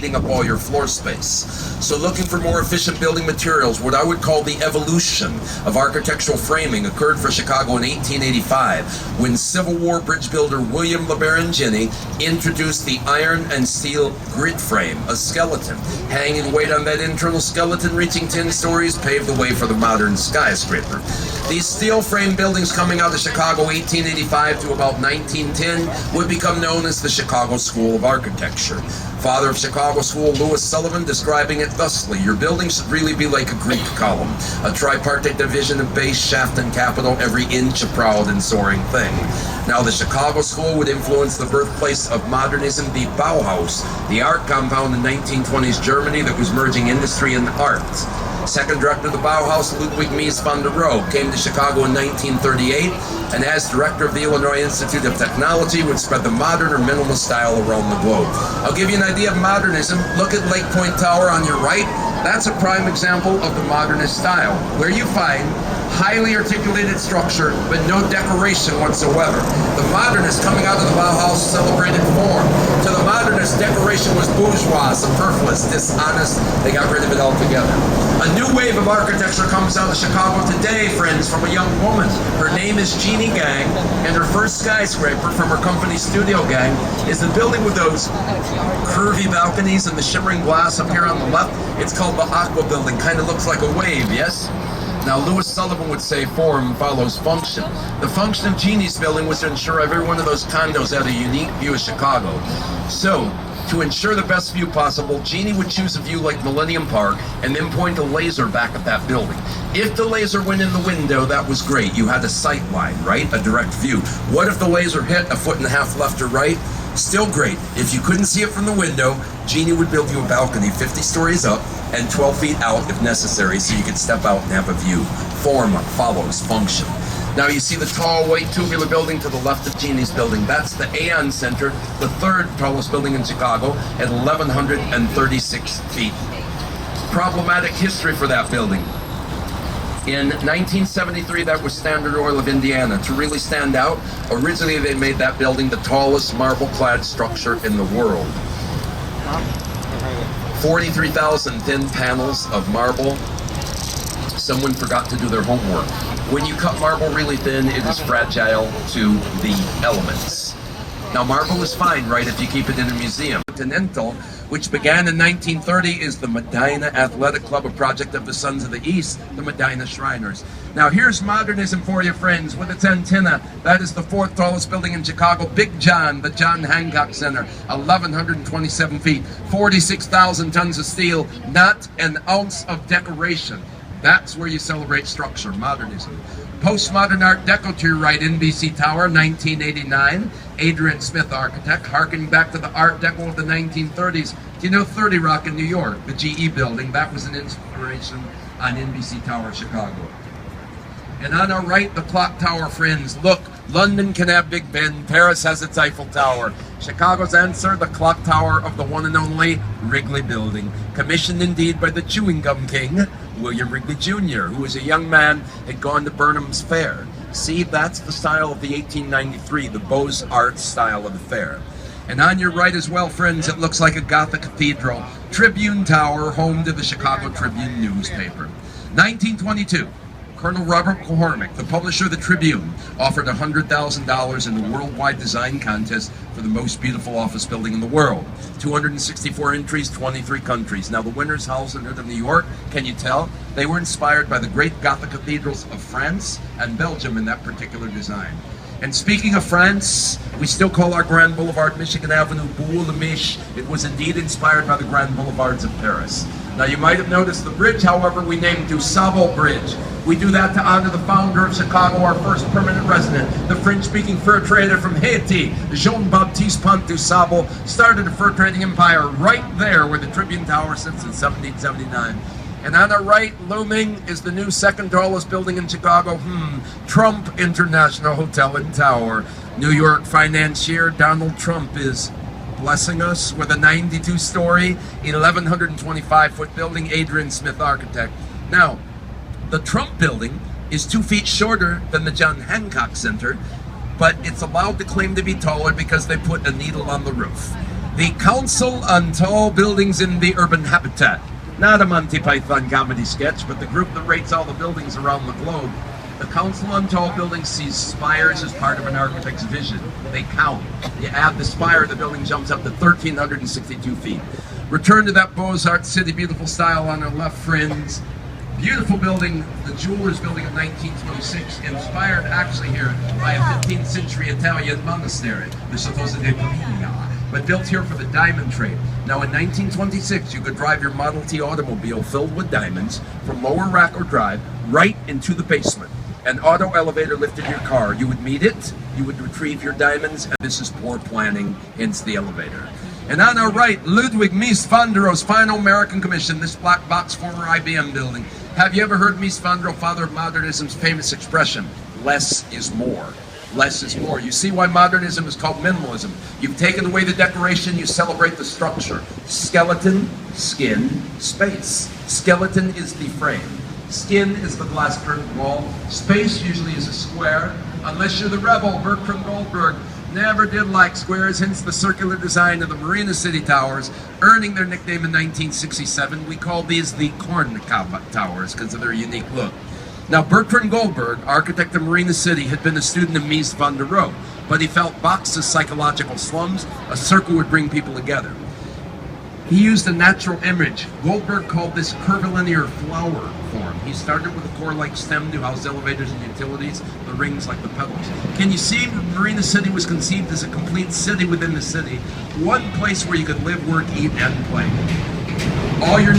eating up all your floor space. So looking for more efficient building materials, what I would call the evolution of architectural framing occurred for Chicago in 1885 when Civil War bridge builder William LeBaron introduced the iron and steel grid frame, a skeleton. Hanging weight on that internal skeleton reaching 10 stories paved the way for the modern skyscraper. These steel frame buildings coming out of Chicago 1885 to about 1910 would become known as the Chicago School of Architecture. Father of Chicago School, Louis Sullivan, describing it thusly: your building should really be like a Greek column, a tripartite division of base, shaft, and capital, every inch a proud and soaring thing. Now, the Chicago School would influence the birthplace of modernism, the Bauhaus, the art compound in 1920s Germany that was merging industry and art. Second director of the Bauhaus, Ludwig Mies van der Rohe, came to Chicago in 1938, and as director of the Illinois Institute of Technology would spread the modern or minimalist style around the globe. I'll give you an idea of modernism. Look at Lake Point Tower on your right. That's a prime example of the modernist style, where you find highly articulated structure, but no decoration whatsoever. The modernists coming out of the Bauhaus celebrated form. To the modernists, decoration was bourgeois, superfluous, dishonest. They got rid of it altogether. A new wave of architecture comes out of Chicago today, friends, from a young woman. Her name is Jeannie Gang, and her first skyscraper from her company Studio Gang is the building with those curvy balconies and the shimmering glass up here on the left. It's called the Aqua Building. Kind of looks like a wave, yes? Now, Louis Sullivan would say form follows function. The function of Jeannie's building was to ensure every one of those condos had a unique view of Chicago. So, to ensure the best view possible, Jeannie would choose a view like Millennium Park and then point a laser back at that building. If the laser went in the window, that was great. You had a sight line, right? A direct view. What if the laser hit a 1.5 feet left or right? Still great. If you couldn't see it from the window, Jeannie would build you a balcony 50 stories up and 12 feet out if necessary, so you could step out and have a view. Form follows function. Now you see the tall white tubular building to the left of Jeannie's building. That's the Aon Center, the third tallest building in Chicago at 1,136 feet. Problematic history for that building. In 1973, that was Standard Oil of Indiana. To really stand out, originally they made that building the tallest marble-clad structure in the world. 43,000 thin panels of marble. Someone forgot to do their homework. When you cut marble really thin, it is fragile to the elements. Now, marble is fine, right, if you keep it in a museum. Continental, which began in 1930, is the Medina Athletic Club, a project of the Sons of the East, the Medina Shriners. Now, here's modernism for you, friends, with its antenna. That is the fourth tallest building in Chicago, Big John, the John Hancock Center, 1,127 feet, 46,000 tons of steel, not an ounce of decoration. That's where you celebrate structure, modernism. Postmodern Art Deco to your right, NBC Tower, 1989. Adrian Smith, architect, harkening back to the Art Deco of the 1930s. Do you know 30 Rock in New York, the GE building? That was an inspiration on NBC Tower, Chicago. And on our right, the clock tower, friends. Look, London can have Big Ben, Paris has its Eiffel Tower. Chicago's answer, the clock tower of the one and only Wrigley Building. Commissioned indeed by the chewing gum king, William Wrigley Jr., who was a young man, had gone to Burnham's Fair. See, that's the style of the 1893, the Beaux-Arts style of the fair. And on your right as well, friends, it looks like a Gothic cathedral. Tribune Tower, home to the Chicago Tribune newspaper. 1922. Colonel Robert McCormick, the publisher of the Tribune, offered $100,000 in the worldwide design contest for the most beautiful office building in the world. 264 entries, 23 countries. Now the winners, Hausen of New York, can you tell? They were inspired by the great Gothic cathedrals of France and Belgium in that particular design. And speaking of France, we still call our Grand Boulevard Michigan Avenue Boule de Mich. It was indeed inspired by the Grand Boulevards of Paris. Now you might have noticed the bridge, however, we named DuSable Bridge. We do that to honor the founder of Chicago, our first permanent resident, the French-speaking fur trader from Haiti, Jean-Baptiste Pont DuSable, started a fur trading empire right there where the Tribune Tower sits in 1779. And on our right, looming, is the new second tallest building in Chicago, Trump International Hotel and Tower. New York financier Donald Trump is blessing us with a 92-story, 1,125-foot building, Adrian Smith, architect. Now, the Trump building is 2 feet shorter than the John Hancock Center, but it's allowed to claim to be taller because they put a needle on the roof. The Council on Tall Buildings in the Urban Habitat. Not a Monty Python comedy sketch, but the group that rates all the buildings around the globe. The Council on Tall Buildings sees spires as part of an architect's vision. They count. You add the spire, the building jumps up to 1,362 feet. Return to that Beaux-Arts city, beautiful style on our left, friends. Beautiful building, the Jewelers Building of 1926, inspired actually here by a 15th century Italian monastery, the Chateau de Pavia, but built here for the diamond trade. Now in 1926, you could drive your Model T automobile filled with diamonds from Lower Rackle Drive right into the basement. An auto elevator lifted your car. You would meet it, you would retrieve your diamonds, and this is poor planning, hence the elevator. And on our right, Ludwig Mies van der Rohe's final American commission, this black box former IBM building. Have you ever heard Mies van der Rohe, father of modernism's famous expression, less is more? Less is more. You see why modernism is called minimalism. You've taken away the decoration, you celebrate the structure. Skeleton, skin, space. Skeleton is the frame. Skin is the glass curtain wall. Space usually is a square, unless you're the rebel. Bertrand Goldberg never did like squares, hence the circular design of the Marina City Towers, earning their nickname in 1967. We call these the Corn Cob Towers because of their unique look. Now, Bertrand Goldberg, architect of Marina City, had been a student of Mies van der Rohe, but he felt boxed as psychological slums. A circle would bring people together. He used a natural image. Goldberg called this curvilinear flower form. He started with a core-like stem to house elevators and utilities, the rings like the petals. Can you see Marina City was conceived as a complete city within the city? One place where you could live, work, eat, and play. All your